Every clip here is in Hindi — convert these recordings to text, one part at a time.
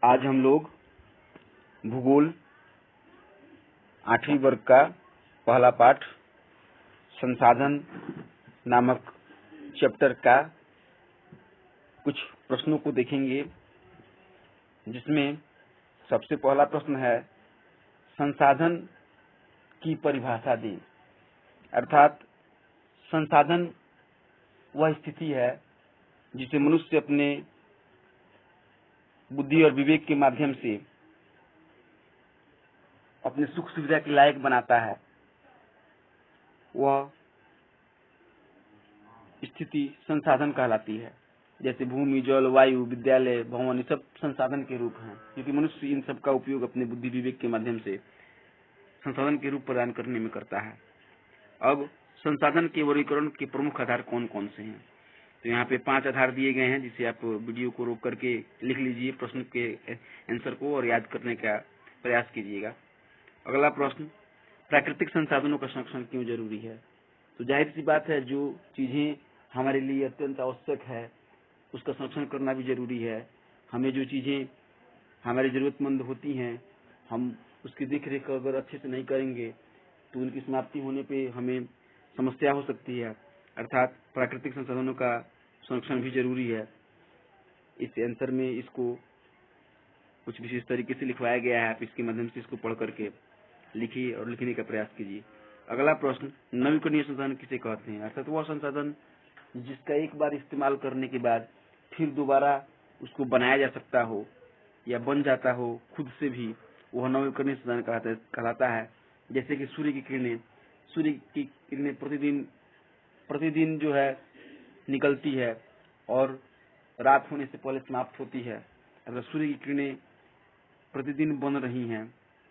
आज हम लोग भूगोल 8वीं वर्ग का पहला पाठ संसाधन नामक चैप्टर का कुछ प्रश्नों को देखेंगे, जिसमें सबसे पहला प्रश्न है संसाधन की परिभाषा दें। अर्थात संसाधन वह स्थिति है जिसे मनुष्य अपने बुद्धि और विवेक के माध्यम से अपने सुख सुविधा के लायक बनाता है। वह स्थिति संसाधन कहलाती है। जैसे भूमि, जल, वायु, विद्यालय, भवन, ये सब संसाधन के रूप हैं, क्योंकि मनुष्य इन सब का उपयोग अपने बुद्धि विवेक के माध्यम से संसाधन के रूप प्रदान करने में करता है। अब संसाधन के वर्गीकरण के प्रमुख आधार कौन कौन से हैं? तो यहाँ पे 5 आधार दिए गए हैं, जिसे आप वीडियो को रोक करके लिख लीजिए प्रश्न के आंसर को और याद करने का प्रयास कीजिएगा। अगला प्रश्न, प्राकृतिक संसाधनों का संरक्षण क्यों जरूरी है? तो जाहिर सी बात है, जो चीजें हमारे लिए अत्यंत आवश्यक है उसका संरक्षण करना भी जरूरी है। हमें जो चीजें हमारी जरूरतमंद होती हैं, हम उसकी देखरेख अगर अच्छे से नहीं करेंगे तो उनकी समाप्ति होने पे हमें समस्या हो सकती है। अर्थात प्राकृतिक संसाधनों का संरक्षण भी जरूरी है। इस आंसर में इसको कुछ विशेष तरीके से लिखवाया गया है, आप इसके माध्यम से इसको पढ़ करके लिखिए और लिखने का प्रयास कीजिए। अगला प्रश्न, नवीकरणीय संसाधन किसे कहते हैं? अर्थात वह संसाधन जिसका एक बार इस्तेमाल करने के बाद फिर दोबारा उसको बनाया जा सकता हो या बन जाता हो खुद से भी, वह नवीकरणीय संसाधन कहलाता है। जैसे कि सूर्य की किरणें प्रतिदिन जो है निकलती है और रात होने से पहले समाप्त होती है। अगर सूर्य की किरणें प्रतिदिन बन रही हैं,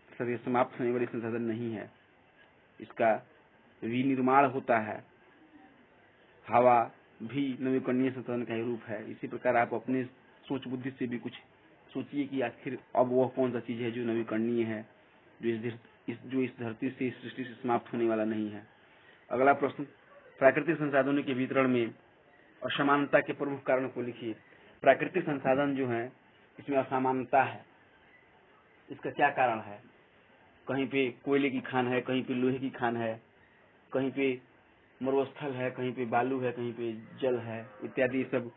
सर ये समाप्त होने वाली संसाधन नहीं है, इसका विनिर्माण होता है। हवा भी नवीकरणीय संसाधन का ही रूप है। इसी प्रकार आप अपने सोच बुद्धि से भी कुछ सोचिए कि आखिर अब वह कौन सा चीज है जो नवीकरणीय है, जो इस धरती से, इस सृष्टि से समाप्त होने वाला नहीं है। अगला प्रश्न, प्राकृतिक संसाधनों के वितरण में असमानता के प्रमुख कारण को लिखिए। प्राकृतिक संसाधन जो है इसमें असमानता है, इसका क्या कारण है? कहीं पे कोयले की खान है, कहीं पे लोहे की खान है, कहीं पे मरुस्थल है, कहीं पे बालू है, कहीं पे जल है, इत्यादि। सब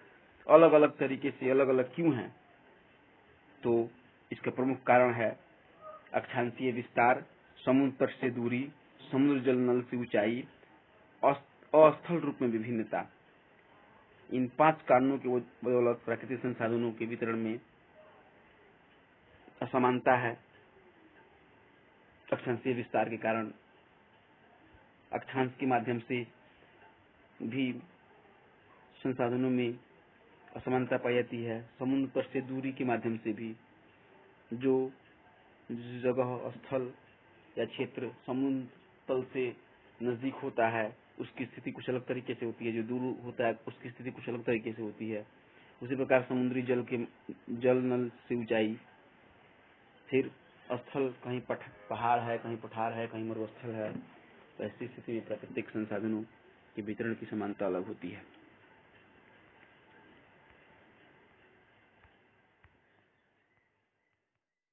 अलग अलग तरीके से अलग अलग क्यों है? तो इसका प्रमुख कारण है अक्षांशीय विस्तार, समुद्र तट से दूरी, समुद्र जल नल से ऊंचाई, अस्थल रूप में विभिन्नता। इन 5 कारणों के बदौलत प्राकृतिक संसाधनों के वितरण में असमानता है। अक्षांशीय विस्तार के कारण अक्षांश के माध्यम से भी संसाधनों में असमानता पाई जाती है। समुद्र पर से दूरी के माध्यम से भी, जो जगह, स्थल या क्षेत्र समुद्र तल से नजदीक होता है उसकी स्थिति कुछ अलग तरीके से होती है, जो दूर होता है उसकी स्थिति कुछ अलग तरीके से होती है। उसी प्रकार समुद्री जल नल से ऊंचाई, फिर स्थल कहीं पहाड़ है, कहीं पठार है, कहीं मरुस्थल है। तो ऐसी स्थिति में प्राकृतिक संसाधनों के वितरण की समानता अलग होती है।